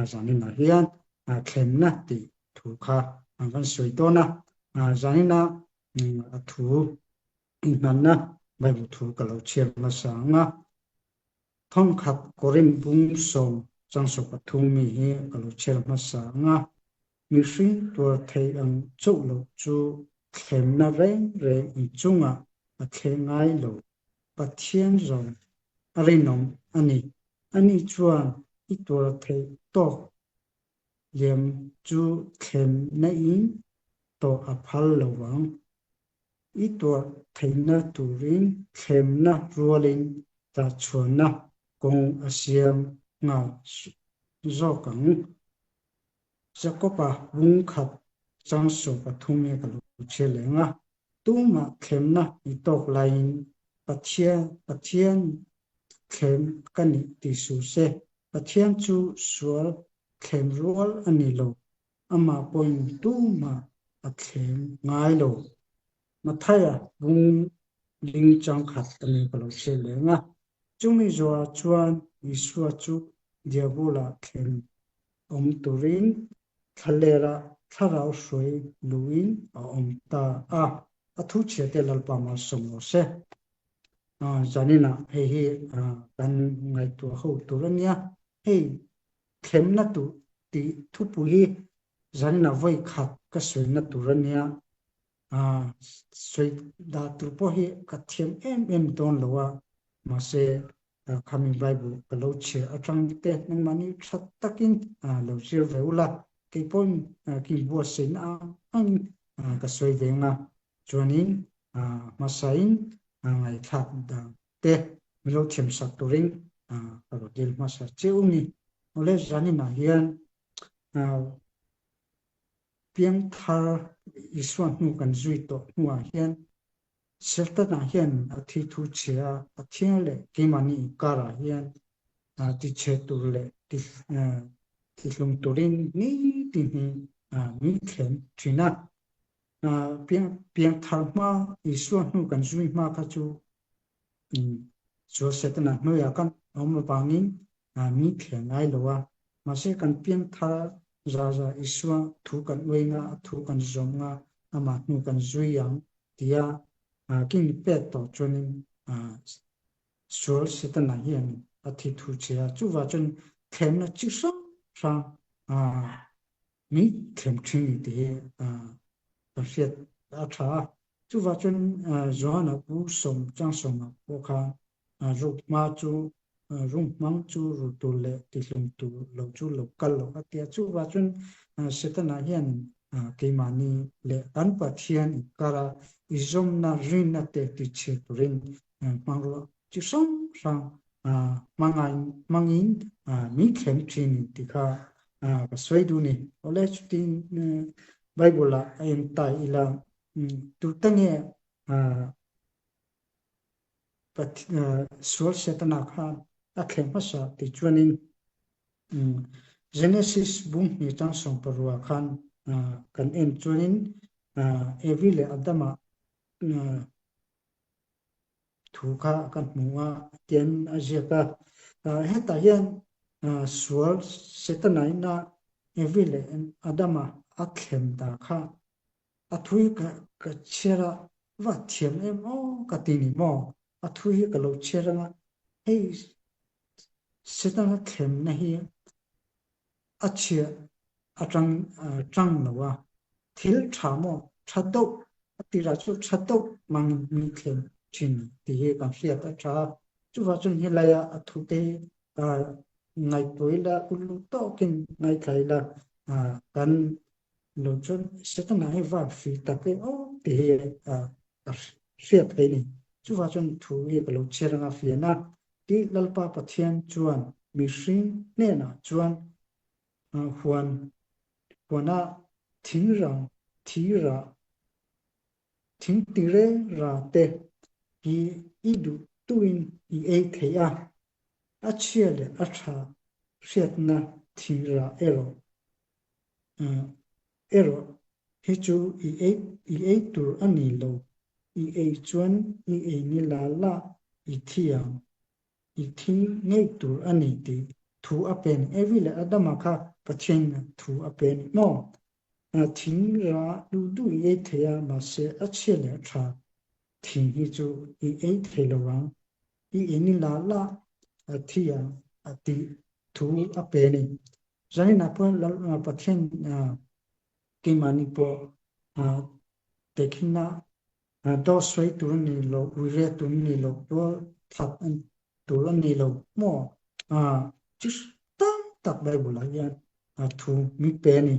zanina hian khemna ti thu kha kan soi to na zanina thu inna bai bu thu ka lo cher ma sanga thon khat korin bung som chang so pathumi hi ka lo cher ma sanga mi hring tur thei ang chu lo chu khemna re i chunga a khengai lo pathian rong arinom ani chuan i tur thei to yem chu khem na in to a phal lo wang i tur theina turin khemna rualin ta chuana kong asiam nga zokang jakopa bung khat changso pathumi ka lu chelenga tuma khemna i tok lain pathian khem kani ti su se pathian chu sual khem rual ani lo ama point tuma a khem ngai lo mathaya bung ling chang khat ani ka lo chelenga chumi zo chuan isua chu diabola khem turin khalera tharau soi luin ta athu chete lalpa ma somo se janina he kan ngai tu ho turania he khemna tu ti thupu hi janina voi khat ka soina turania soi da tu po hi ka them em don lowa ma se kami bible kalo che atang te nang mani that takin lo sir veula ke pon ki bo sin ang ka soi venga chuanin masain ngai khat da te milo chem sak turing aro del masa cheuni ole janina hian piang thar iswan nu kan zui to nuwa hian selta na hian athi thu chia athian le ke mani kara hian ti che tur le ti lum turin ni ti mi khem thina piang thar ma iswan nu kan zui ma kha chu so setna no ya kan om bangin mi khem ai lowa ma se kan piang thar raja iswa thu kan wenga thu kan zonga ama nu kan zui yang tia king pet to chuanin sol setna hian athi thu chia chu wa chun khemna chi so sa mi khem thing te pasiat atha chu wa chun joana bu som chang som ko kha ru ma chu rung mang chu ru tu le ti lum tu lo chu lo kal lo atia chu wa chun setna hian ke mani le an pathian kara izom na rin te ti che turin manglo chi som sa mangin mi khem chin ti kha ka swaidu ni ole chutin bible la en tai ila tu tange sol setna kha akhem hasa ti chuanin genesis bung ni tang song parwa khan kan en chuanin evile adama thu kha kan muwa ten ajeka heta hian sual setna ina evile adama akhem da kha athui ka chera wa thiam emo ka tini mo athui ka lo chera hey setna khem na hi achia atang lawa thil thamo thado atira chu thado mang mi khem chin ti ka sia ta cha chu wa chun hi laya athute ngai toila ulu to kin ngai thaila kan lo chun setna hi va fi ta pe ti sia pe ni chu wa chun thu hi lo chera nga fi na ti lalpa pathian chuan mi hring ne na chuan huana thira thing tire ra te hi idu tuin I e theya achiele atha siatna thira ero hichu I tur ani lo I chuan I ni la I thiang I thi ngei tur ani ti thu apen evile adama kha patchen thu apen mo thing ra du ye thya ma se achele tha thing hi chu e thelo wa i eni la thia ati thu apeni jani na po patchen ke mani po tekina do swai tu ni lo ure tu ni lo do thap an tu ni lo mo just tak bai bula ya thu mi pe ni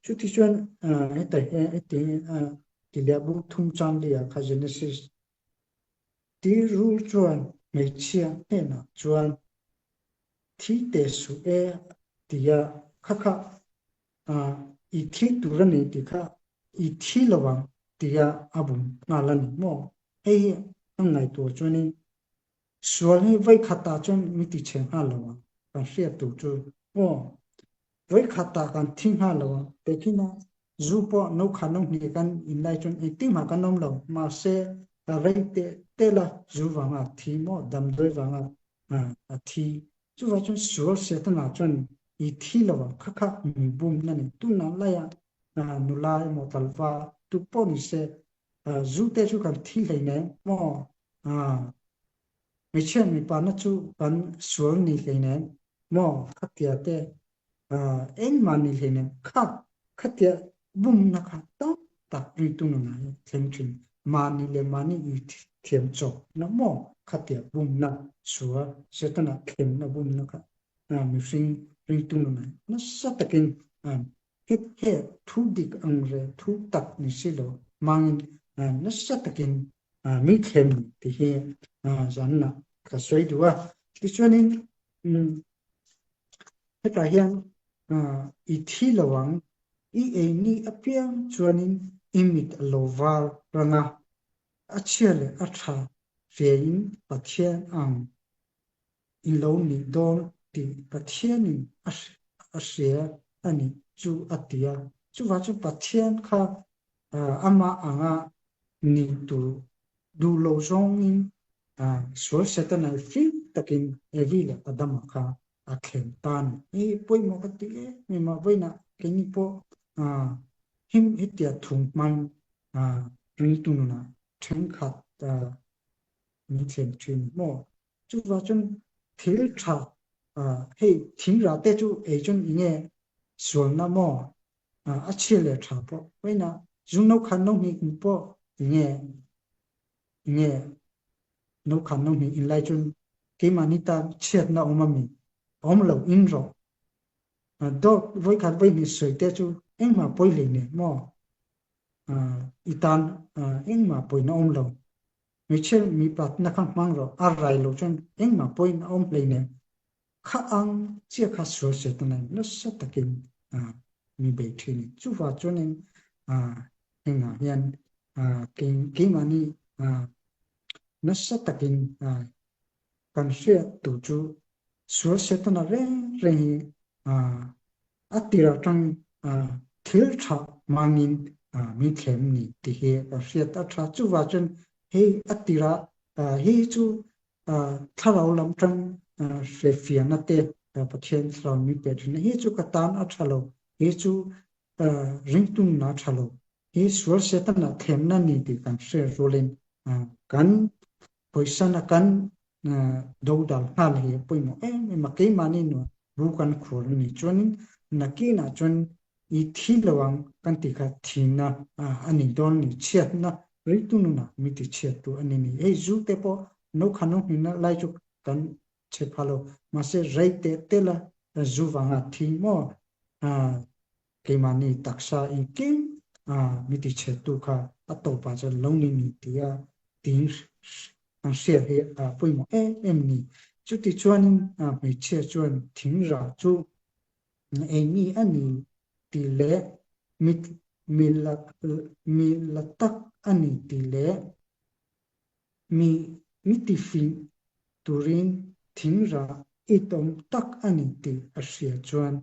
chu ti chuan eta ti le bu thum chan le kha genesis ti rule chuan me chia he na chuan thi te su tia kha i thi tu ni ti kha i thi lawang tia abum nalan mo ei ang nai to chuan sual ni vai khata chuan mi ti chen ha lawa kan sia tu chu mo vai khata kan thing ha lawa tekina zupo no khanong ni kan inlai chuan ti ma kan nom lo ma se rai te la zuwanga thi mo dam doi wanga thi chu wa chuan sual se ta na chuan i thi lawa kha bum na ni tu na la ya nu lai mo talwa tu po ni se zu te chu kan thi lai ne mo me chen mi pa na chu kan sual ni lai ne mo khatia te en man ni lai ne khatia bum na kha ta ri tu na thleng thin mani le mani i thiam chok na mo khatia bum na suwa setana khem na bum na kha mi sing ri tu na sa takin he thu dik ang re thu tak ni silo mangin na sa takin mi khem ti he janna ka soi duwa ti chuanin heta hian i thi lawang i ni apiang chuanin imit lowal ranga achiale atha fein pathian ang ilo ni don ti pathian in asia ani chu atia chu wa chu pathian kha ama anga ni tu du lo zong in so setana fi takin evila adama kha akhen tan poi mo pati me ma boina keni po him itia thung man ri tu na theng khat ni chen chin mo chu wa chun thil tha hey thing ra te chu e chun inge sual na mo achile tha po boina jung no khan no ni po inge no khan no ni in lai chun ke manita chet na omami omlo in ro do voi khat voi ni soi te chu engma poi le ne mo itan engma poi na omlo mi chel mi pat na khang mang ro arai lo chun engma poi na om le ne kha ang chia kha so se ta na no sa takin mi be thin chu wa chun enga yan ke mani na sa takin kan sia tu chu so se ta na re atira tang thil tha mangin mi thlem ni ti he sia ta tha chu wa chun he atira he chu tharau lam tang se fia na te pathian thlau mi pe thina he chu ka tan a thalo he chu ring tung na thalo he so se ta na thlem na ni ti kan se rolin kan poisa na kan do dal hal he poi mo me ma ke mani no bu kan khur ni chon na ki na chon i thi lawang kan ti kha thina ani don ni chet na ri tu na mi ti chet tu ani ni e zu te po no khano ni na lai chu kan che phalo ma se rei te la zu wanga thi mo ke mani taksa in kim mi ti chet tu kha ato pa cha long ni ti ya tin ang sia he poi mo em ni chu ti chuan me che chuan thing ra chu ni ani ti le mi la tak ani ti le mi ti fin turin thing ra itom tak ani ti asia chuan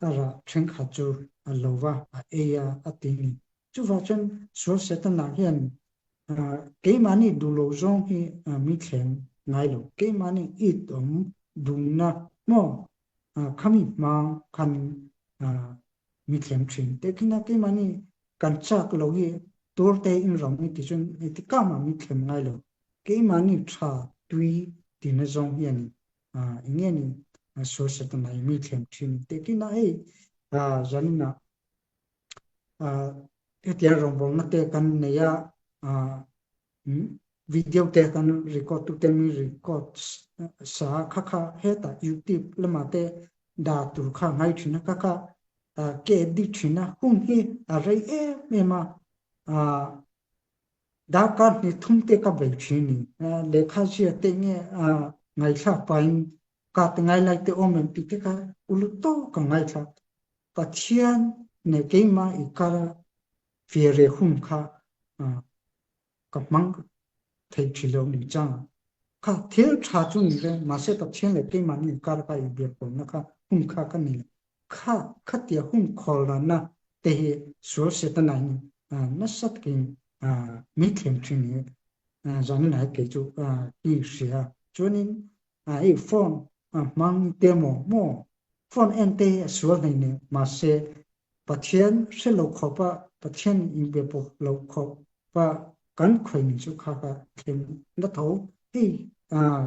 ara theng kha chu alowa eya atini chu wa chen so setana hian ke mani du lo zong hi mi thlem ngai lo ke mani itom dungna mo khami ma khan mi thlem thin te kina ke mani kan chak lo hi tur te in rong ni ti chun ti ka ma mi thlem ngai lo ke mani tha tui ti na zong hian inge ni so se ta mai mi thlem thin te kina zanina te rong bol na te kan ne ya video te kan record tu te mi record sa kha heta YouTube lama te da tu kha ngai thina kha ke di thina hun hi rei me ma da ka ni thum te ka bai thini le kha chi te nge ngai tha pain ka te ngai lai te omen pi te ka ulu to ka ngai tha pathian ne ke ma ikara fiere hun kha ka mang thei chilo ni chang kha thil tha chu ni le ma se pathian le ke ma ni kar ka i be ko na kha hun kha ka ni kha tia hun khol na te he so se ta nai na sat ki mi thlem thin ni zan na ke chu ti sia chunin ai phone mang demo mo phone ente so nei ne ma se pathian se lo kho pa pathian in be po lo kho pa kan khoi ni chu kha ka thlem na tho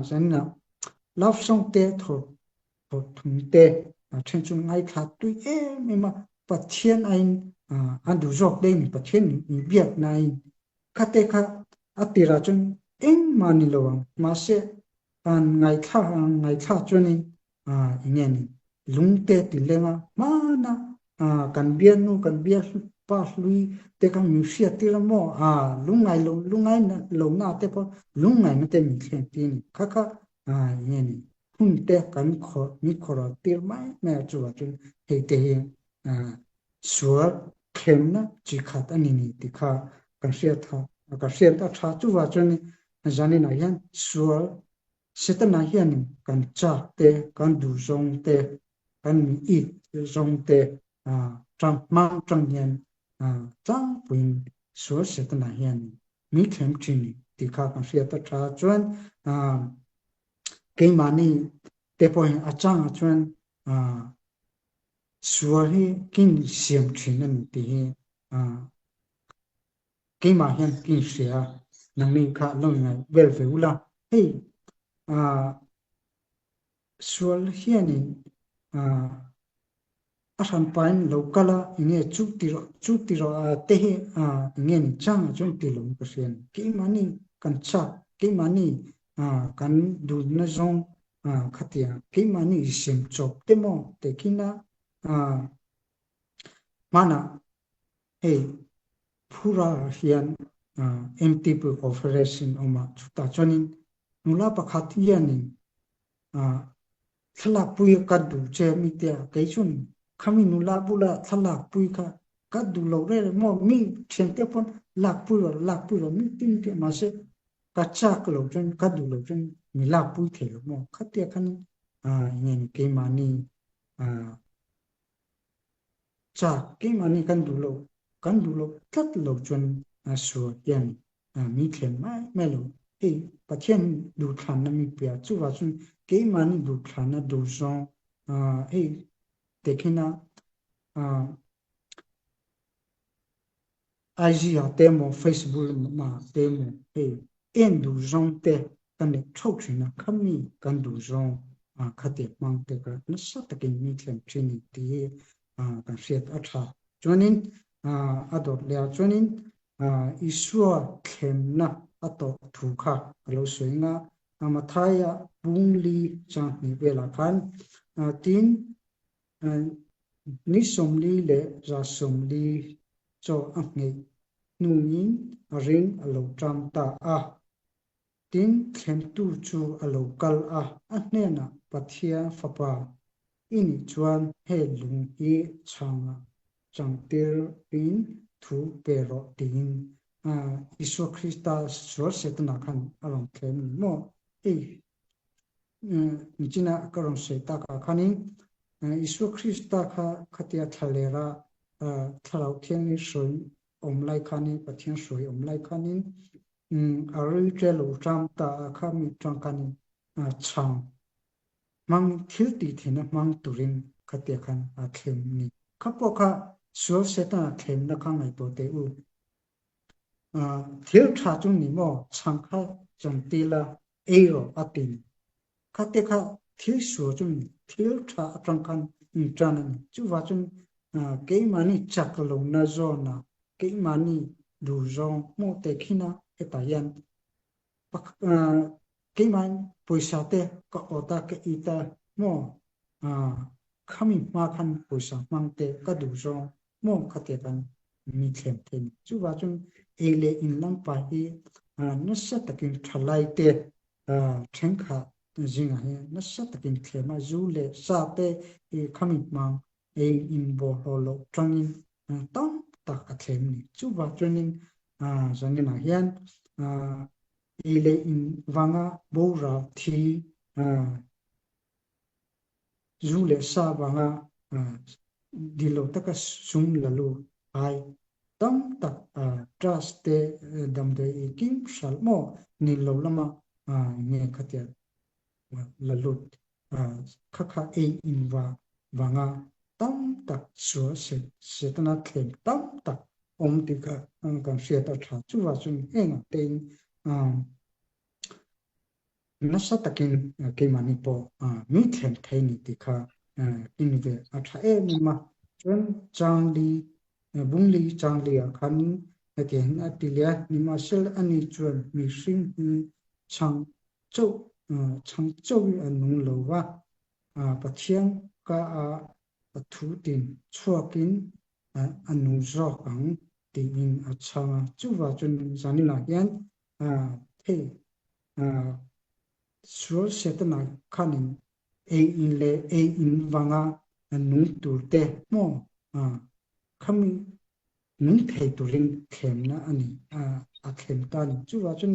zan na love song te tho thum te chen chu ngai kha tu me ma pathian ain an du jok de ni pathian ni biat nai kha te kha atira chun eng mani lo ma se an ngai kha chuni inge ni lung te ti lenga mana kan bian nu kan bia pa lui te kan mi sia ti la mo lungai na lo na te po lungai na te mi khen ti ni kha inge ni hun te kan kho ni khora tir mai me chu chun he te suar khem na chi khat ani ni ti kha kan sia ta tha chu wa chun zani na yan suar setana hian kan cha te kan du zong te kan mi i zong te trang mang trang hian trang puin suar setana hian mi khem thin ti kha kan sia ta tha chuan ke mani te point achang chuan suar hi kin siam thin an ti ke ma hian kin sia nang ni kha lo ngai vel veula sual hian asan pain lokala inge chu ti ro te he inge ni chang chun ti lo ka sian ke mani kan cha ke mani kan du na zong khatia ke mani sim chop te mo te kina mana phura hian empty operation oma chuta chonin nula pakhat hian thalak pui ka du che mi te ke chun khami nula bula thalak pui ka du lo re mo mi chen te pon lak pui ro mi tin te ma se ka chak lo chen ka du lo chen mi lak pui the lo mo khatia khan ngen ke mani cha ke mani kan du lo tat lo chen so yan mi khem mai melo pathian du than na mi pya chu wa chun ke mani du than na du zong tekina IG demo Facebook ma demo en du zong te kan ne chok china khami kan du zong khate mang te ka na sa ta ke mi khem chini ti kan siat atha chonin ador le chonin isua khem na ato thu kha lo soinga amathaya bungli chang ni bela khan tin ni somli le ra somli cho angnge nuin ring alo tram ta tin khem tu chu alo kal ahnena pathia fapa ini chuan he lung hi changa changtir pin thu pero tin Isu Krista suar setna khan along khem mo nichina karong seta ka khani Isu Krista khatia thalera thalau thiang soi omlai khani pathian soi omlai khani arui chelo tram ta khami tang khani chang mang thil ti thina mang turin khatia khan a khem ni khapo kha sual seta khem na khang ai to te u thil tha chung ni mo chang kha chang ti la e ro atin khate kha thil su chung thil tha atang khan tran chu wa chung ke mani chak lo na zo na ke mani du zong mo te khina eta yan ke man poisa te ka ota ke ita mo khami ma khan poisa mang te ka du zong mo khate kan mi khem ten chu wa chung ele in lang pa hi na sa takin thalai te theng kha jinga he na sa takin khema zu le sa te e khami mang e in bo holo trangin tam ta ka khem ni chu wa training jangena hian ele in wanga bora thi zu le sa wanga dilo taka sum lalu ai tam tak trust te dam de kim salmo ni lo lama nge khatia lalu khakha e in wanga tam tak so se tana khem tam tak om tika kan se ta tha chu wa chung eng ten nasa takin ke mani po mi khem thaini tika in ve atha e ni ma chon changli bungli changli khani ke na tilia ni ma sel ani chuan mi sing chang chou anung lo wa pathian ka thu tin chuakin anu zo kang ti in achanga chuwa chun janina hian the sual setna khanin e in wanga anu turte mo khami nun thei turing khemna ani a khem tan chuwa chun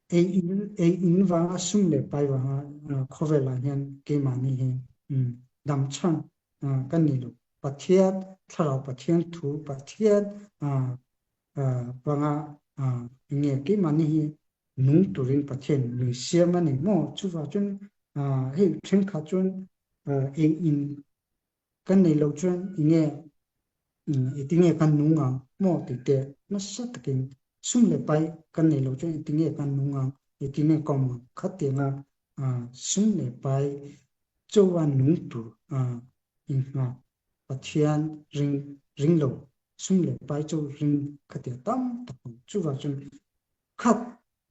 e in wanga sumle pai wanga khovela hian ke mani he dam chang kan ni lo pathiat tharau pathian thu pathiat wanga nge ke mani hi nun turing pathian mi siam ani mo chuwa chun he theng kha chun e in kan nei lo chun nge itinge kan nunga mo ti te na sat kin sumle pai kan nei lo chun itinge kan nunga itinge kom khatenga sumle pai chowan nung tu inga pathian ring lo sumle pai cho ring khatia tam tak chuwa chun khat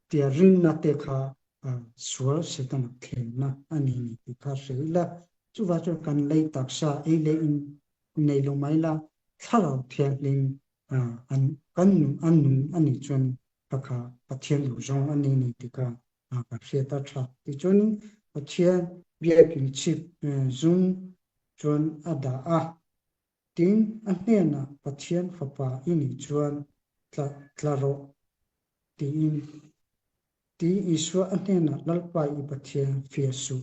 tia ring na te kha sual setan khenna ani ni ka seila chuwa chu kan lei taksa e le in nei lo mai la tharau thian ling kan ani chun pakha pathian lu jong ani ni tika ka seta tha ti chun pathian biakin chip zum chun ada tin anena pathian fapa ini chuan claro ti iswa anena lalpa I pathian fiesu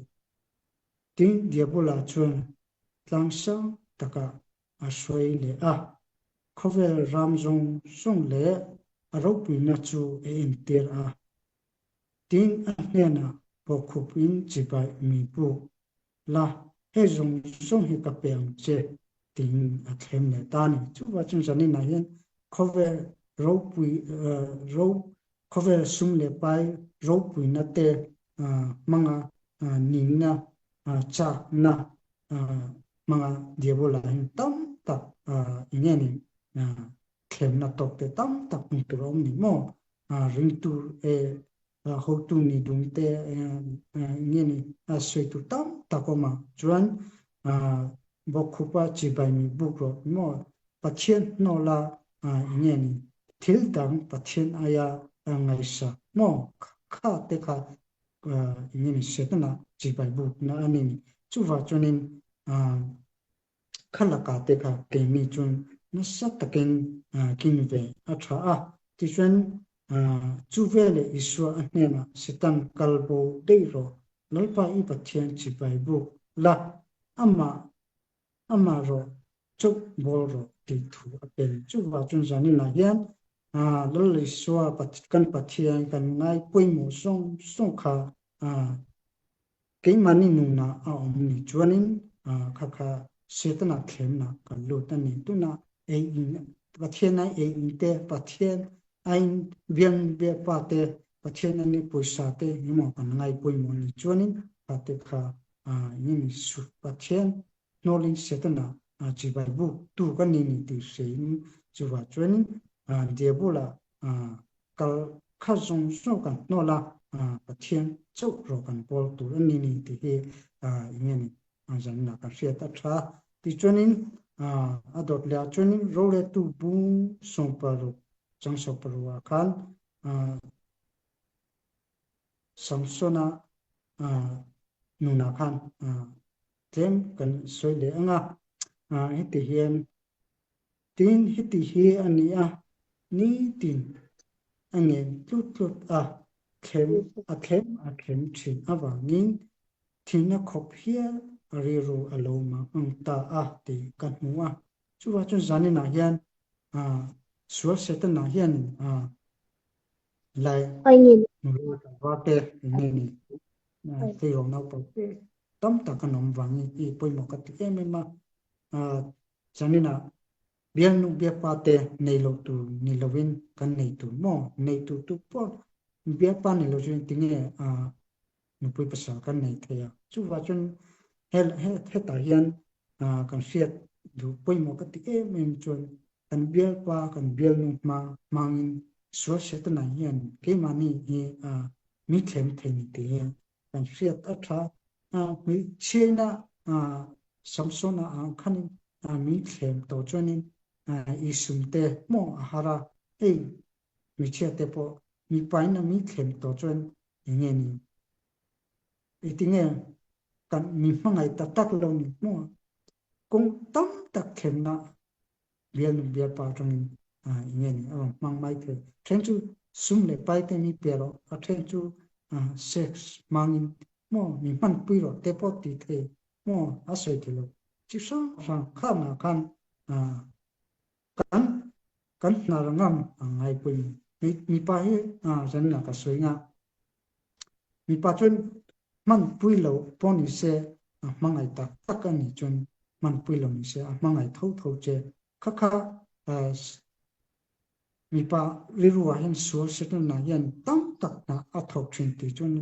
tin diabola chun tlangsa taka aswai le khovel ramjong song le aropi na chu enter tin anena pokhupin chibai mi pu la he jong song he ka peng che tin athem le tani chu wa chung jani na hian khovel khovel sum le pai ropui na te manga ningna cha na manga diabola tam tak ingeni khem na tok te tam tak ni turom ni mo ring tu ho tu ni dung te ingeni asoi tu tam takoma chuan bokhupa chibai mi bukro mo pathian no la ingeni thil dang pathian aya ngaisa mo kha te kha ingeni setna chibai buk na ani chuwa chunin khalaka te kha ke mi chun na satakin kinve atha ti chuan chuwele iswa anena sitan kalbo deiro lalpa I pathian chibai buk la ama ro chuk bol ro ti thu apel chuwa chun jani na hian lol iswa kan pathian kan ngai poimo song kha ke mani nu na a om ni chuanin kha setana khem na kan lu ta ni tu na ei pathian na ei te pathian ai vian be pa te pathian ni poisa te ni mo kan ngai poi mo ni chuanin pate kha ni su pathian nolin setana chi bai bu tu kan ni ti sein chu wa chuanin de bu la kal kha zong so kan no la pathian chau ro kan pol tu ni ti he ni jan na ka sia ta tha ti chuanin adot la chuanin ro le tu bu song paru chang so paru kan samsona nuna khan tlem kan soi le anga hiti hian tin hiti hi ania ni tin angen tut khem thin awangin thina khop hia riru aloma angta ti kan hua chuwa chu zanina hian sual setan na hian lai wate ni te ro na po tam ta kanom wangi I poimo ka ti emema zanina bian nu bia pate nei lo tu ni lovin kan nei tu mo nei tu po bia pa nei lo jin tinge nu pui pasal kan nei thea chu wa chun he ta hian kan fiat du poimo ka ti emem chun kan bia pa kan bial nu mangin so setna hian ke mani hi mi thlem thei ti kan fiat atha mi chena samsona khan mi thlem to chuanin isumte mo hara ei mi chete po mi paina mi thlem to chuan nge ni itinge kan mi mangai ta tak lo ni mo kong tam tak khenna bia pa tang nge ni mang mai the thank you sum le pai te ni pero thank you sex mangin mo mi man pui ro te po ti the mo asoi ti lo chi sa khana kan kan narangam angai pui mi pa he janna ka soinga mi pa chun man pui lo poni se mangai ta takani chun man pui lo ni se mangai tho che kha mi pa riruwa hen so setna na yan tam tak na athok thin ti chun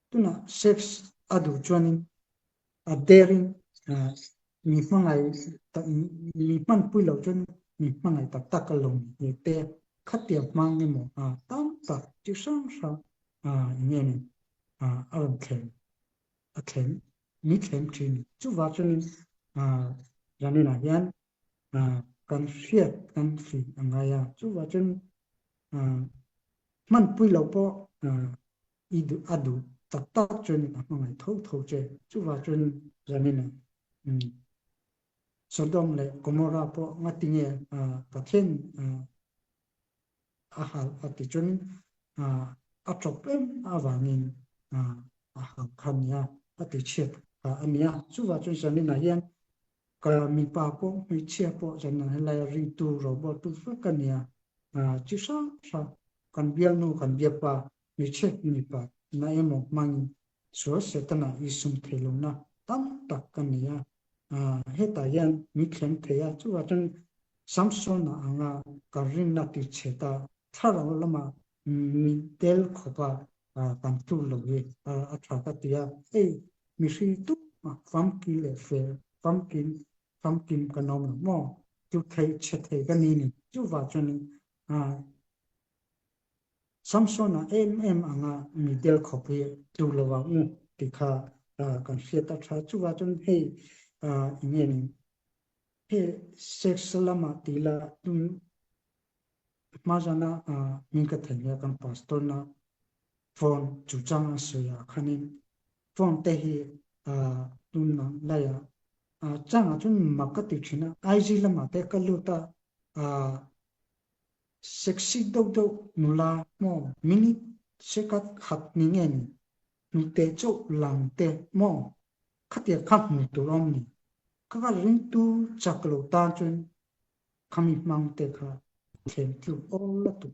tuna sex adu chuanin daring mi mangai mi man pui lo chun mi mangai tak kalong ye te khatia mang ni mo tam tak chi sang sa nge ni khem mi khem thin chu wa chun janina yan kan fiat kan fi angaya chu wa chun man pui lo po idu adu tak chun mangai tho che chu wa chun janina Sodom le Gomorrah po ngatinge pathen ahal ati chun atropem awangin ahal khania ati chet ania chuwa chun sanina hian ka mi pa po mi che po janna la ri tu robot tu fakania chi sa kan bial nu kan bia pa mi che mi pa na emo mang so setana isum theluna tam tak kania heta yan mi khlem theya chuwa chun samsona anga karin na ti cheta thara lama mi tel khopa kan tu loge atha ka tia ei mi ri tu pumpkin le fe pumpkin kanom mo tu thei chethe ka ni chuwa chun samsona anga mi tel khopi tu lowa tikha kan fiata tha chuwa chun hei ingeni he sex lama tila majana minka thanya kan pastor na phone chuchang soya khanin phone te hi tunna laya changa chun makati thina IG lama te kaluta sexy dog nula mo mini sekat khat ningen nu te cho lang te mo khatia khap mu turom ni ka ring tu chaklo ta chun khami mang te kha thank you all tu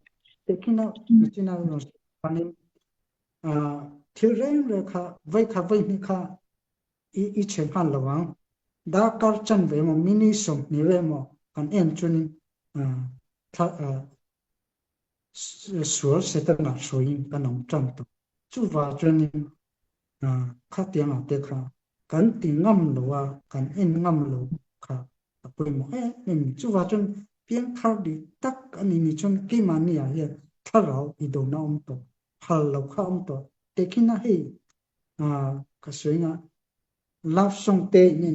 tekina china no panin ที่เร่งเลยค่ะไว้นี่ค่ะอีเชนหันระวังดาการจันเวมมินิสมนี่เวมกันเอ็นจุนถ้าสัวเสตนาสวยกันน้องจันตุจูว่าจุนข้าเตียงเด็กค่ะกันติงงำหรือว่ากันเอ็นงำหรือค่ะปุ่ยหมนี่จูว่าจุนเพียงข้าวดีตักอันนี้จุนกี่มันนี่อ่ะเฮ้ถ้าเราอีโดน่าตัวฮัลเราข้าวตัวเด็กน่ะเฮ้ก็สวยงามลาฟส่งเตนี่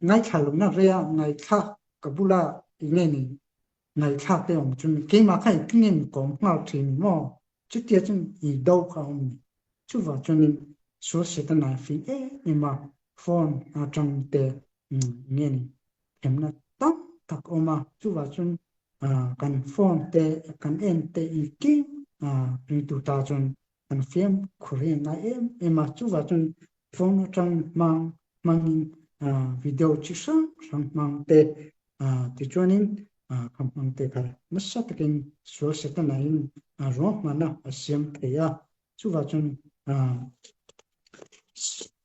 ไงขาลงน่ะเรียไงข้ากับบุระอีนี่ไงข้าเตองจุนกี่มาใครที่นี่กองเราถึงมั่วจุดเดียวจุนอีดาวเขาจูว่าจุนสัวเสตนาฟีนี่มาฟอนจังเตนี่เห็นนะตั้งตักออกมาจูว่าจุนกันฟอนเตกันเอ็นเตอีกี่เป็นตัวตาจุนกันเฟียมคุเรียนไงมาจูว่าจุนฟอนจังมังวิดีโอชิซังมังเตติจวนินคำมังเตค่ะมัสตะกินสัวเสตนาอินร้องมานะเสียงเทียจูว่าจุน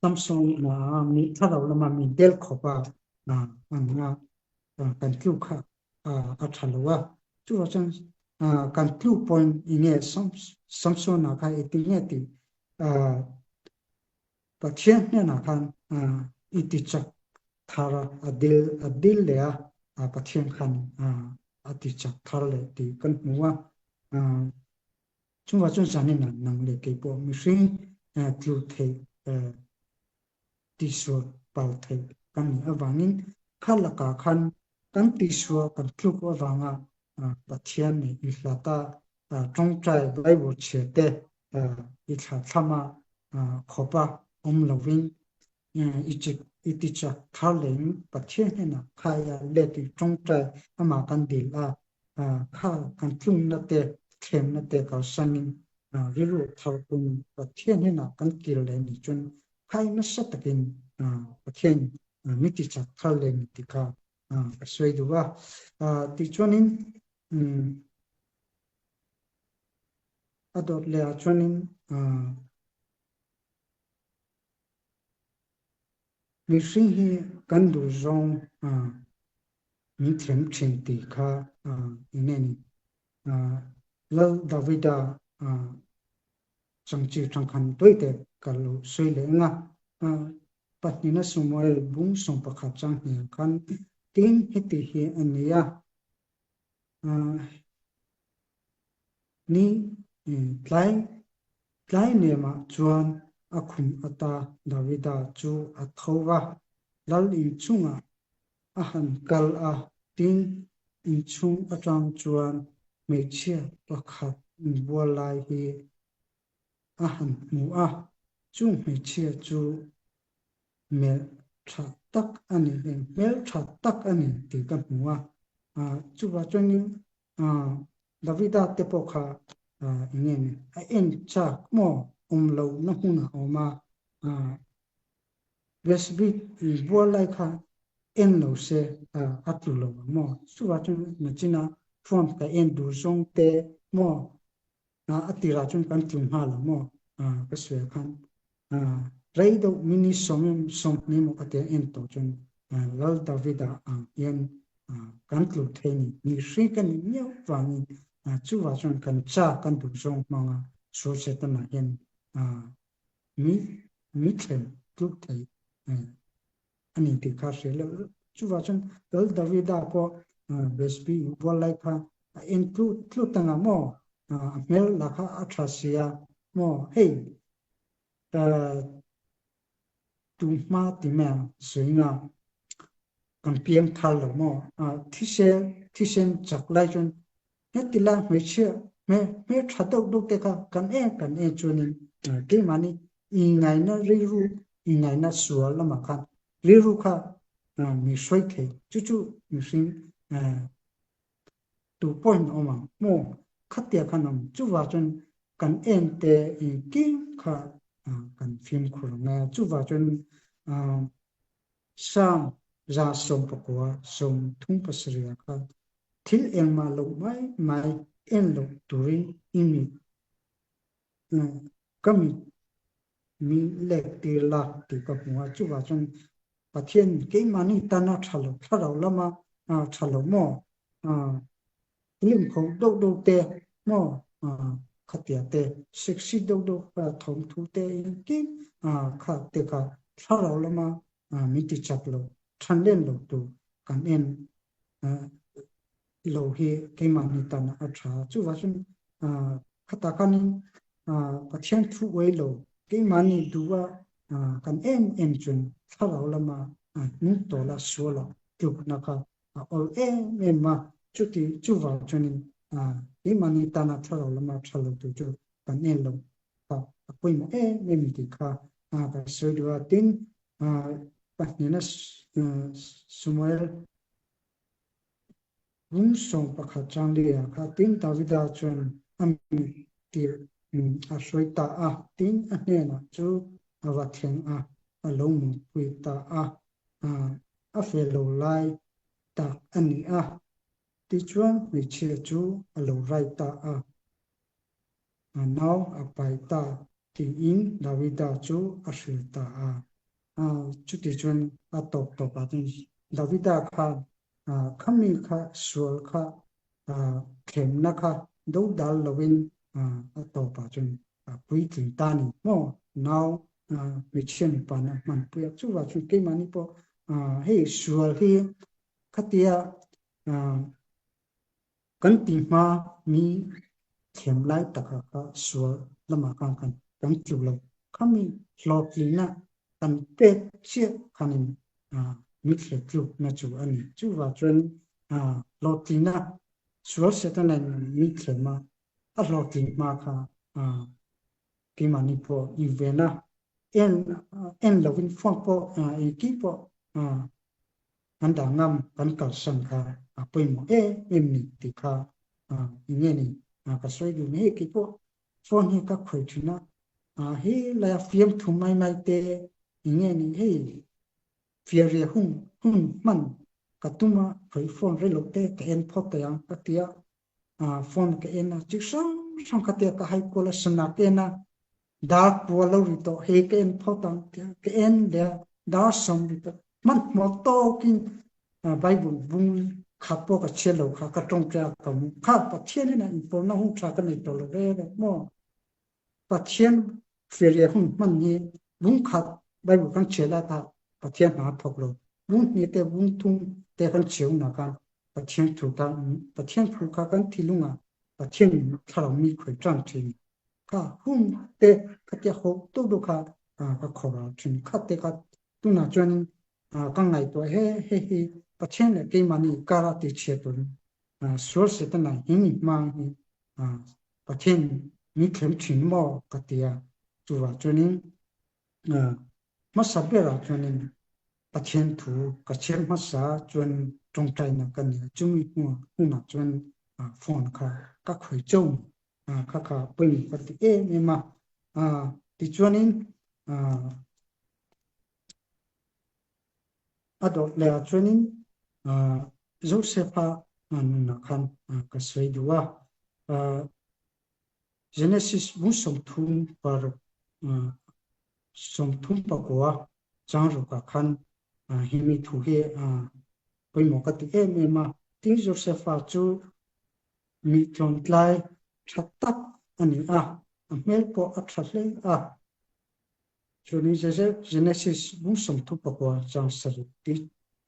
Samsung mi thada ulama mi del khopa anga kan tlu kha athalwa chu chan kan tlu point ine Samsung na kha itinge ti pathian ne na khan iticha thara adil le pathian khan aticha thara le ti kan muwa chu chan jani na nang le ke po mi sing tlu the tiswa pau thai kan awangin khalaka khan kan tiswa kan kluk awanga pathian ni ihlata tongchai bible chete ikha thama khopa omlovin iticha thaleng pathian na khaya leti tongchai ama kan dila kha kan tlung na te khem na te ka sanin riru thalpun pathian na kan kile ni chun khai na satakin pathian miti cha thaleng tika asweiduwa ti chuanin adot le chuanin mi sing hi kan du zong mi thlem thin ti kha ineni lal davida changchi changkhan toite kalu soile nga patnina sumoel bung song pakha chang hi kan tin hiti hi ania ni tlai ne ma chuan akhum ata davida chu athowa lal in chunga ahan kal tin in chung atang chuan mechia pakhat bualai hi ahan mu chung mechia chu mel tha tak ani mel tha tak ani ti ka muwa chu wa chuanin davida te pokha ingen en cha mo omlo na huna oma resbi bualai kha en lo se atlu lo mo chu wa chu machina phone ka en du zong te mo atira chun kan tlum ha lo mo ka swe khan reido mini som ni mo ate en to chun lal davida yen kan tlu theni ni shri kan nyo wang chu wa chun kan cha kan du zong ma so se ta na yen mi thlem tlu thai ani ti kha se lo chu wa chun lal davida ko besbi bolai kha en tlu tanga mo mel lakha atrasia mo hey tu ma ti ma suinga kan piang thal lo mo thisen chaklai chun hetila me thatok dok te ka kan e chunin ke mani ingai na riru ingai na sual lama khan riru kha mi soi the chu mi sin 2 point oma mo khatia khanam chuwa chun kan en te ki kha kan film khurna chuwa chun sam ra som pakwa som thung pasriya kha thil engma lo mai en lo turi imi kami มีเล็กตีลักตีกับหัวจุว่าจนประเทศเกมานี่ตานาทะลุถ้าเราละมาทะลุหม้อลิมของโดเตหม้อขัดเตียเตเซ็กซี่โดทงทูเตกิขัดเตกะถ้าเราละมามิติจับโลทันเล่นโลดูกันเอ็นโลเฮเกมานี่ตานาอัตราจุว่าจนขัดตากันประเทศทุกเวโลเกมานี่ดูว่ากันเอ็นจนถ้าเราละมานุตัวละชัวละจุกนะคะเมมาจุดที่จุว่าจนเกมานี่ตานาถ้าเราละมาถ้าเราดูจุกันเอ็นโลคุยมาเมมิติค่ะก็สวยดูว่าติงปัจจุบันสมัยรุ่งส่งประคับจังเลียค่ะติงดาวิดาจนตีสวยตาติงอันนี้นะจูวัดเทียงลงมือคุยตาเฟลโลไลตาอันนี้ที่ชวนไม่เชื่อจูโลไรตาnow ไปตาที่อิงดาวิดาจูสุตาจุดที่ชวนตบปาติดาวิดาค่ะขมิค่ะสวลค่ะเข็มนะคะดูดัลลวินตบปาจนปุยถึงตานี่โม่ now ไม่เชื่อปานะมันเปรียบจูว่าชุดเกมานี่พอให้สวลที่ขัดเตียกันติมามีเข็มไล่ตะค่ะสวลละมากันตั้งจุลขมิหลอกลีนะกันเป็ดเชี่ยคันมิเขจุนะจูอันนี้จูว่าจนหลอกลีนะสวลเสตันนั้นมิเขมาหลอกลีมาค่ะเกมานี่พออีเวนะเอ็นลวินฟองพออีกีพออันดางามกันกัดสังค่ะไปหมดเอ็มนี่ติค่ะอย่างนี้นี่ก็สวยดูนี่กีพอฟอนให้ก็คุยถึงนะเฮ้ลายฟิล์มทุ่มไม่เตะอย่างนี้นี่เฮ้ฟิล์มเรียหุ่นมันกระตุ้มคุยฟอนเรื่องเตะก็เอ็นพอแต่ยังก็เตียฟอนก็เอ็นจิกช่างก็เตียก็ให้กูละสนับเอ็นดาร์กบัวเราริโตเฮก็เอ็นพอตังก็เอ็นเดียดาร์สมริโตมันหมดโตกินไบเบิลบุ้งขับพวกเชลโลขับกระตรงแกกับข้าปัจเจียนนี่นะอินโฟน่าหุ่นชากันในตัวเราเลยแบบมั่วปัจเจียนเฟียร์หุ่นมันนี่บุ้งขับไบเบิลกันเชลล์ปัจเจียนหาพกเราบุ้งนี่แต่บุ้งทุ่งแต่กันเชียวนักการปัจเจียนถูกกันปัจเจียนถูกกันที่ลุงปัจเจียนถ้าเรามีคุยจังจริงก็หุ่นแต่ก็จะหกตัวดูค่ะก็ขอเราถึงขัดแต่ก็ตัวน่าจนกังไงตัวเฮ้ปัจเจียนเนี่ยเกมานี่การติเชียตัวส่วนเสร็จนั้นหิมมังปัจเจียนมีเข็มถึงหม้อกติยาตัวจนนี้มาสับเบราจนนี้ปัจเจียนถูกกระเชียนมาสาจนตรงใจนักกันเนี่ยจุ่มหัวหุ่นจนฟอนค่ะก็คุยจงค่ะเป็นปฏิเนี่ยมาที่จวนนี้ดอกเลาจวนนี้โจเซฟนักขันก็สวยดูว่าGenesis มุสมทุนปาร์สมทุนปะกัวจังรุกขันหิมิทุเฮไปหมกติเมมาที่โจเซฟจูมีจนไลชัดตักอันนี้เมลปออัตราเลยจวนนี้Genesis มุสมทุนปะกัวจังสรุป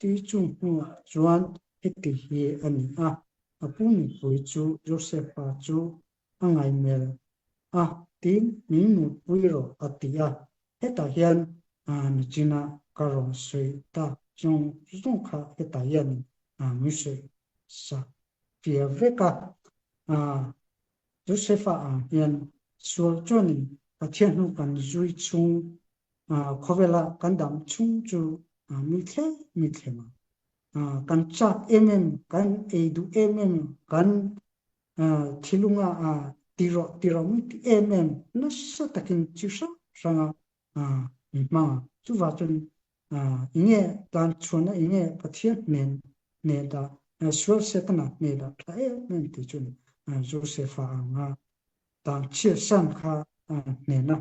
ที่จุงหัวจวนฮิติเฮอันนี้ปุ่นปุยจูโจเซฟจูไงเมลทีมีมุปุยโรอติยาตาเฮียนนิจินาการอนสวยตาจงค่ะตาเฮียนมิสวยสักเพียเวกโจเซฟเฮียนส่วนจวนประเทศนู้กันจุยชุงขเวลากันดำชุงจูมิเทมากันจักกันดูกันทิลุงตีรอมินัสตะกินจิชะสังมาจุว่าจนอิเงการชวนอิเงประเทศเนดาสวลเซตนาเนดาติจุนโจเซฟตานเชียสันค่ะเนนะ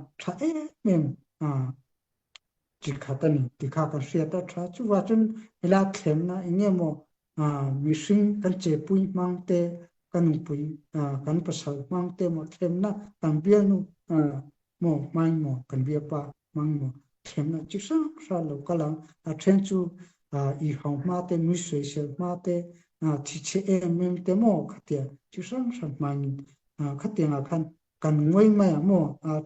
จิกขัดนี่ติคากันเสียตราจุว่าจนเวลาเข็มนะอิเงี้ยโมมีสิ่งกันเจ็บปุยมังเตกันปุยกันประสามังเตโมเข็มนะตังเบียนุโมไม่โมกันเบียปะมังโมเข็มนะจิสังสาลูกลังเทรนจูอีหงมาเตมิสวยเชมาเตที่เชเอมเตโมขัดเตียจิสังสัมมันขัดเตียงกันกันงวยไม่โม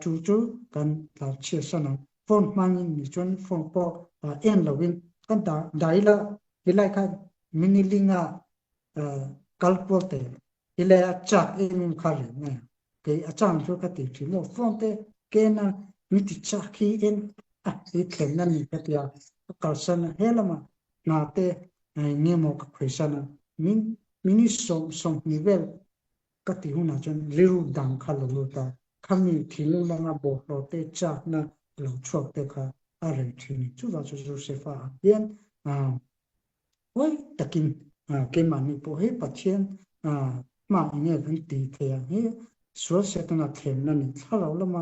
จู่กันหลับเชื่อสนังฟอนมังมีจนฟอนปอเอ็นลวินกันได้ละเวลาค่ะมินิลิงกัลปอเตเวลาจักเอ็มคาเลเนี่ยเกอาจารย์ช่วยกันติโมฟอนเตเกนะมิติจักคีเอ็นอีเข็มนั่นนี่ก็ที่กัลสันเฮลมานาเตเงี้ยโมกับคุยสันมินิส่งนิเวลก็ที่หุ่นจนลิรุดังคาลลูตาคำนี้ที่ลุงมาบอกเราเตจักนะเราชอบเตค่ะอะไรที่นี่จู่ว่าจู่เสฟ้าเย็นไว้ตะกินเกมันนี่พอให้ปัจเจียนมาเนี่ยกันตีเทียนี่ส่วนเสตนาเข็มนั่นนี่ถ้าเราละมา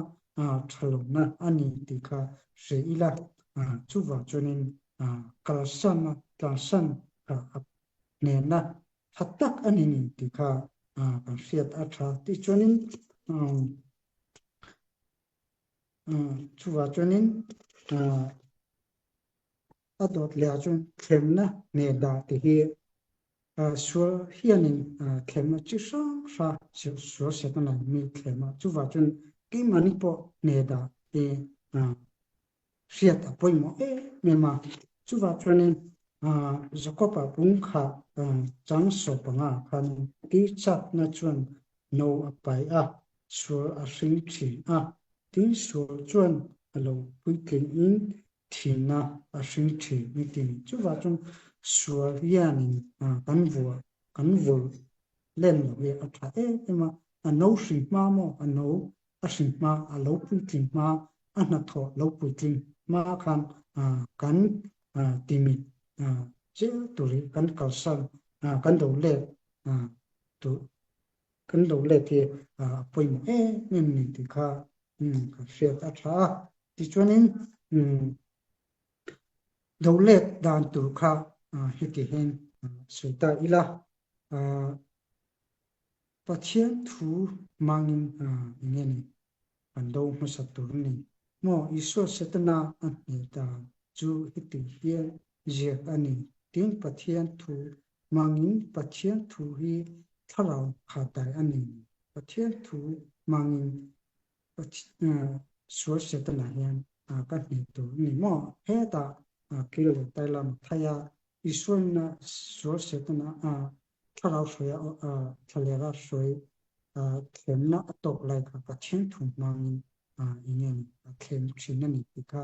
ฉลองนะอันนี้ตีค่ะเสียละจู่ว่าจู่นี่กระสันกระสันเนี่ยนะหัตตักอันนี้ตีค่ะกันเสียดอัตราที่จู่นี่จู่ว่าจู่นี่adot leajun khemna ne da ti hi swa hianin khemna chi sha swa setana mi khema chuwa chun ki mani po ne da e siata poimo mema chuwa chunin zakopa bungkha chang so panga khan ti chat na chun no apai swa asing chi tin swa chun alo puikin in Tina Ashinti meeting chuwa chung suarianin kanvul len we atha ema no shin ma mo no ashin ma alo putin ma anatho lo putin ma khan kan timi che turi kan kalsan kan do le tu kan do le ti poimo ni ti kha ka she atha ti chuanin dawlet dan tur kha hiti hen suita ila pathian thu mangin ngeni ando masatur ni mo iso setna ani ta chu hiti hian je ani tin pathian thu mangin pathian thu hi tharau khatai ani pathian thu mangin so setna hian ka ni tu ni mo he ta kilo tailam thaya isona so setna tharau soya thalera soi khemna atok lai ka pathian thu mangin ingen khem chinani tika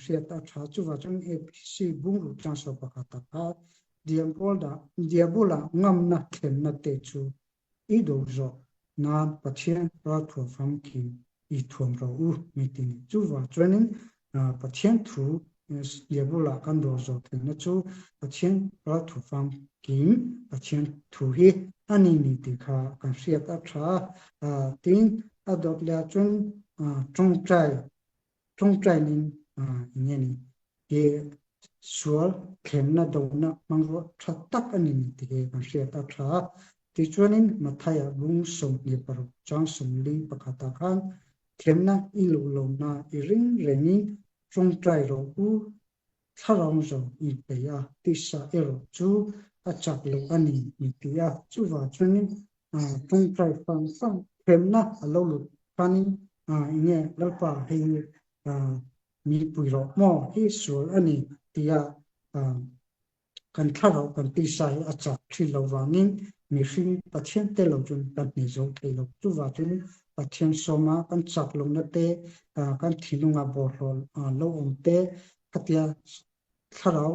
siata tha chuwa chung apc bungru changso pakata ka diabola ngamna khemna te chu ido zo na pathian ra thu famki I thuam ro meeting chuwa training pathian thu diabola kando zo thena chu pathian ra thu famki pathian thu hi ani ni tikha kan siata tha tin adot la chung trai nin ngeni ye sual khemna dona mangro thattak ani ni tikhe kan siata tha ti chuanin mathaya bung som ni paru chang som li pakata khan khemna ilu na iring rengi chung trai ro tharang zo I peya tisa ero chu achak lo ani nitia chuwa chunin chung trai fang khemna alolu panin inge lalpa hei mi puiro mo hi sur ani tia kan tharo kan tisa achak thilo wangin mi hring pathian te lo chun kan ni zo thelo chuwa chunin pathian soma kan chak long na te kan thinunga borol lo te katia tharau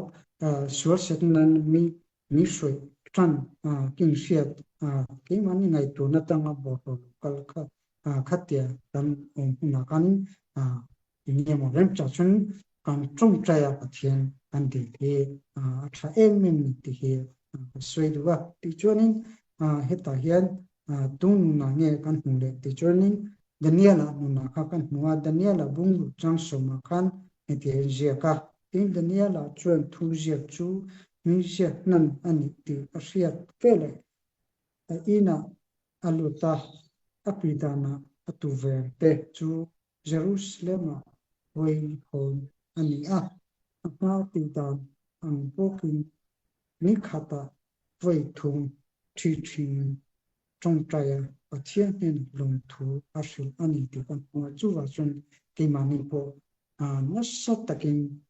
sur setnan mi soi tran king siat ke mani ngai tu na tanga borol kal kha khatia kan na kan inge mo rem cha chun kan chung chaya pathian kan ti he tha min ti he soi duwa ti chuanin heta hian tung na nge kan hule ti chuanin Daniela nuna kakan nuwa Daniela bungu jangso makan eti jiaka tin Daniela chuan thu jiak chu mi jiak nan ani ti asiat pele ina aluta apidana atuver te chu Jerusalem wei hon ani a ma pidan ang bokin ni khata wei thum thi trong traya pathian nen long thu asil ani ti kan ma chu wa chun ke mani po na sat takin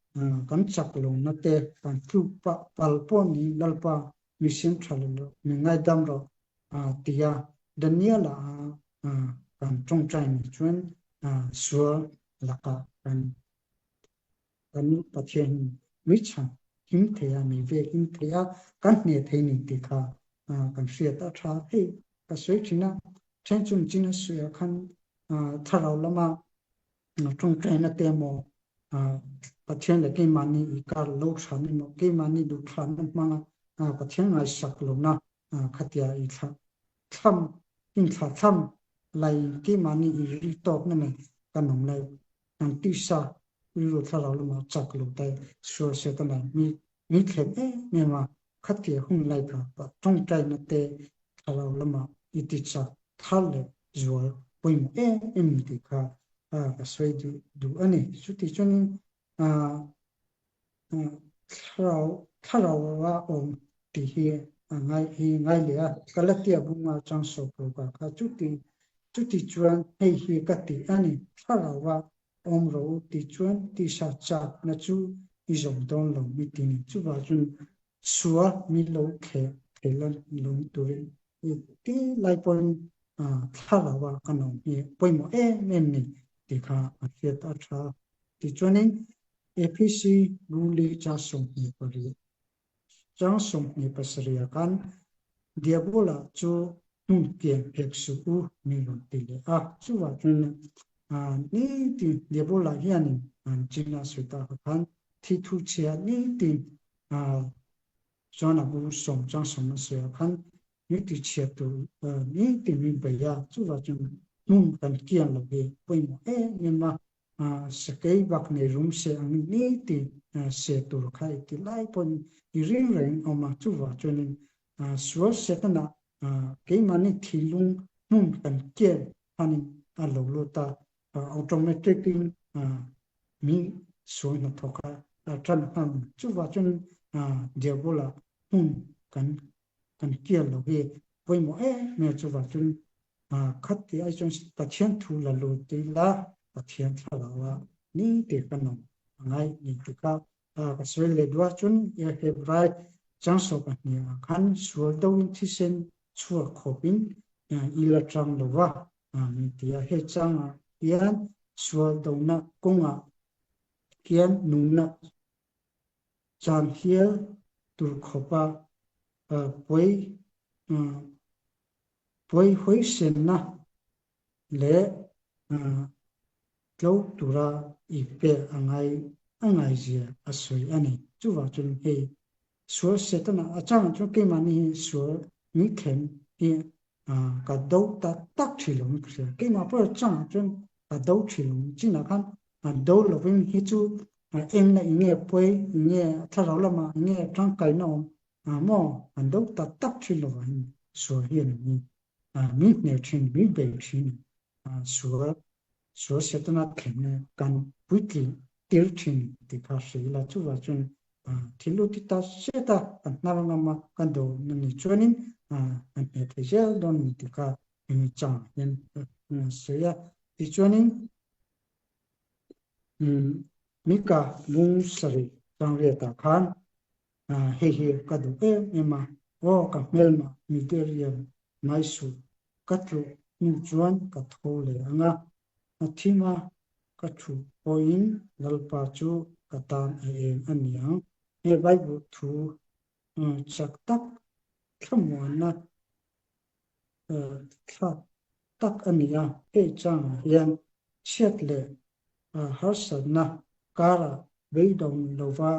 kan chak lo na te kan thu pa palpo ni lalpa mission thalo ni ngai dam ro tia Daniela kan trong trai ni chuan suar laka kan pathian mi chan him thea mi ve him thea kan ne thei ni ti kha kan sia ta tha he ka soi china chen chung china suya khan tharau lama trong trai na te mo pathian le ke mani I kar lo thani mo ke mani du thlan ma pathian ai sak lo na khatia I tha tham in tha tham lai ke mani I ri tok na me kanong lai ang ti sa ru tharau lama chak lo tai so se ta na mi khle me ma khatia hun lai ka trong trai na te tharau lama iti cha thale zual poimo em ti kha ka swai du ani suti chun tharau wa om ti hi ngai le kalatia bunga chang so ko ka chuti chuan hei hi ka ti ani tharau wa om ro ti chuan ti sa cha na chu I zong don lo mi ti ni chu ba chun suwa mi lo khe lan lo turin ti lai pon thalawa kanong hi poimo men ni ti kha afiat atha ti chuanin APC ruli cha song ni pari chang song ni pasria kan diabola chu nun kian phek su u mi lo ti le chu wa chun ni ti diabola hian china suta kan thi thu chia ni ti chana bu song chang song na se kan ni ti chia tu ni ti mi ba ya chu wa chung nun kan kian lo be poimo ni ma sakei bak ne room se ang ni ti se tur khai ti lai pon I ring ring oma chu wa chung suar se ta na ke mani thilung nun kan kian ani a lo ta automatically mi so na thoka tran ham chu wa chung diabola kan kia lo he poimo me chu wa chun khat ti ai chon pathian thu la lo ti la pathian thala wa ni te kanong ngai ni tu ka ka swel le dwa chun ya hebrai chang so ka ni khan sur do in thi sen chua khopin ila chang lo wa mi ti ya he chang yan sur do na konga kian nu na chan hiel tur khopa poi hoi sen na le tlo tura ipe angai je asoi ani chuwa chun he so setana achang chu ke mani so mi khen he ka do ta tak thilom ke ma par chang chun ka do thilom china khan do lo vin hi chu em na nge poi nge tharau lama nge tang kai no mo ando ta tak thilo wa so hian ni mi ne thin mi be thin so setana khen kan puti tir thin ti ka se la chu wa chun thilu ti ta seta naranga ma kan do ni chuanin an te gel don ni ti ka ni chang yen se ya ti chuanin mika bung sari tangre ta khan he ka du ema ka melma material maisu katru ni chuan ka thole anga athima ka thu oin lalpa chu katan ania he bai bu thu chak tak thamona tak ania he chang yan chetle harsana kara beidong lova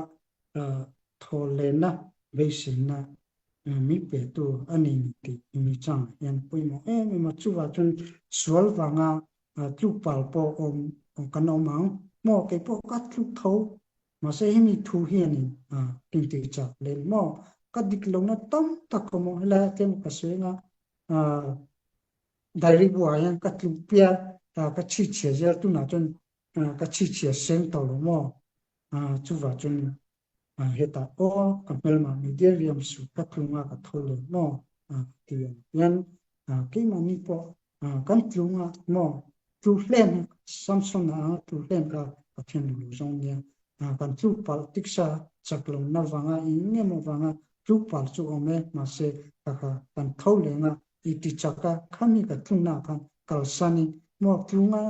tholena beisina mi pe tu ani ti mi chang yan poimo ma chuwa chun sual wanga tlu pal po om kan omang mo ke po kat tlu tho ma se hi mi thu hian ni tin ti chak le mo ka dik lo na tam tak ko mo la kem ka senga diary bu ayan ka tlu pia ka chi che zer tu na chon ka chi che seng to lo mo chu wa chon heta o kampel ma medium su ka klunga ka thole mo ti yan ke mani po kan klunga mo tu len samson na tu len ka pathen lu zong nya kan tu pal tiksa chaklong na wanga inge mo wanga tu pal chu ome ma se ka kan thole nga iti chaka khami ka klunga kan kalsani mo klunga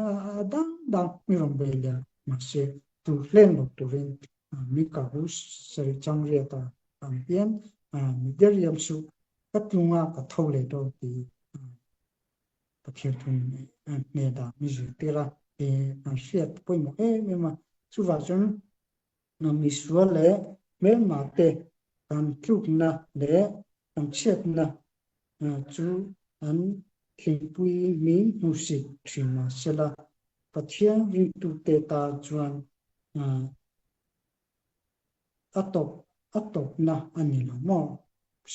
dang mi rombelia ma se tu len lo tu ren mika hus sari changriata ampian medium su katlunga ka thole do ti pakhirthun ne da mi ju tera shiat poimo ma chuwa chon na miswale me ma te kan klukna le kan chet na chu an thipui mi musik thima sela pathian ri tu te ta chuan atop na ani lo mo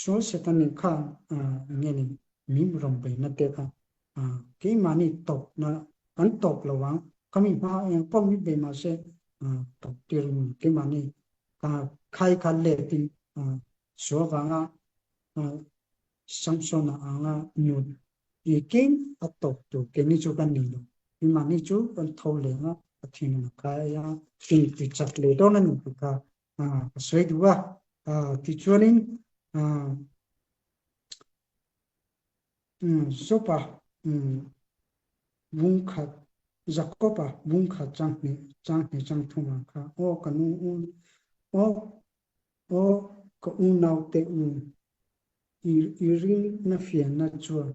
so se kan ni kha ngeni mi rom pe na te ka ke mani top na an top lo wang kami ma en pom mi be ma se top tir ke mani ka khai kha le ti so wanga samson na anga nyu ye ken atop to ke ni chu kan ni lo mi mani chu kan thole nga athin na ka ya tin ti chak le do na ni ka soi dua ti chuanin sopa bung khat jakopa bung khat chang thuma kha o kanu o ko nau te iri na fian na chua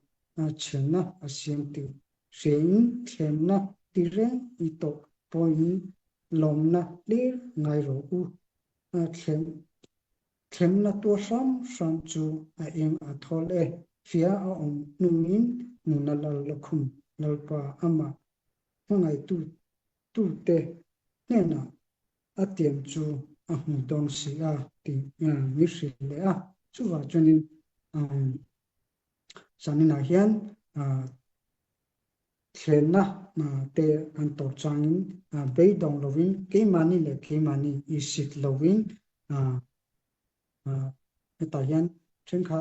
chena asiam ti shein themna tire ito point lomna le ngai ro themna to sam chu eng athole fia numin nunalal lakhum lalpa ama ngai tu te nena atiam chu don sia ti mi ri le chu wa chunin sanina hian thlenna te an to changin beidong lovin ke mani le ke mani isit lovin ta hian thengkha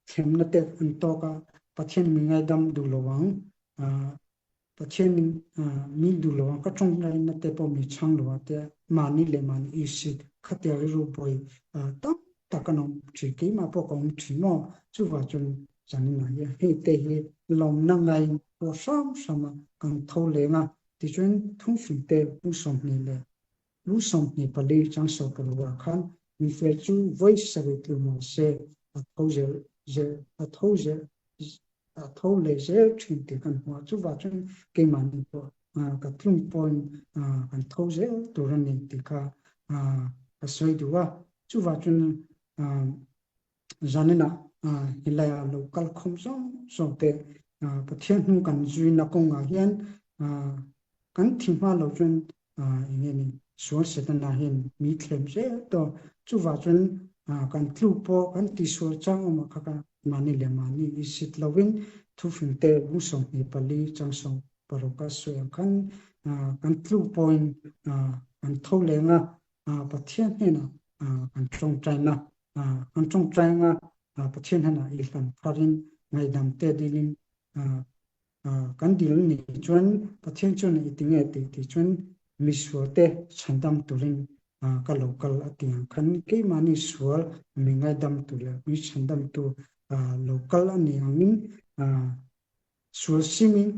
themna te an to ka pathian mi ngai dam du lowang pathian mi du lowang ka chong nai na te po mi chang lo te mani le mani isit khatia ru boi tam takanom thike ma po kom thimo chu wa chun janina ye he te he lom na ngai po sam kan thole nga ti chun thung fi te bu som ni le bu som ni pali chang so ko wa khan mi fe chu voice sa tu mo se a thole je thin te kan ho chu wa chun ke man ni po ka thung point kan thole tu ran ni ti ka a soi duwa chu wa chun janina hilaya local khomsong so te pathian hu kan zui na kong a hian kan thima lo chun nge ni so se ta na hin mi thlem se to chu wa chun kan tlu po kan ti so chang ma kha ka mani le mani isit lovin thu fin te bu som ni pali chang song paroka so kan tlu point kan thole nga pathian he na kan chong china kan chong china pathian hana ilkan pharin ngai dam te dilin kan dil ni chuan pathian chun itinge ti chuan miswote chandam turin ka local ating khan ke mani swal mi ngai dam tu le mi chandam tu local ani angin swal simin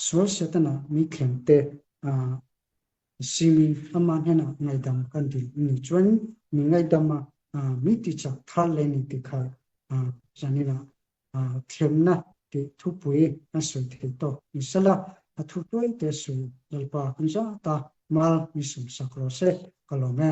swal setana mi khemte simin aman hena ngai dam kan dil ni chuan mi ngai dama mi ti chak thal le ni ti kha janina themna ti thupui na soi the to misala athupoi te su lalpa kunja ta mal misum sakro se kalome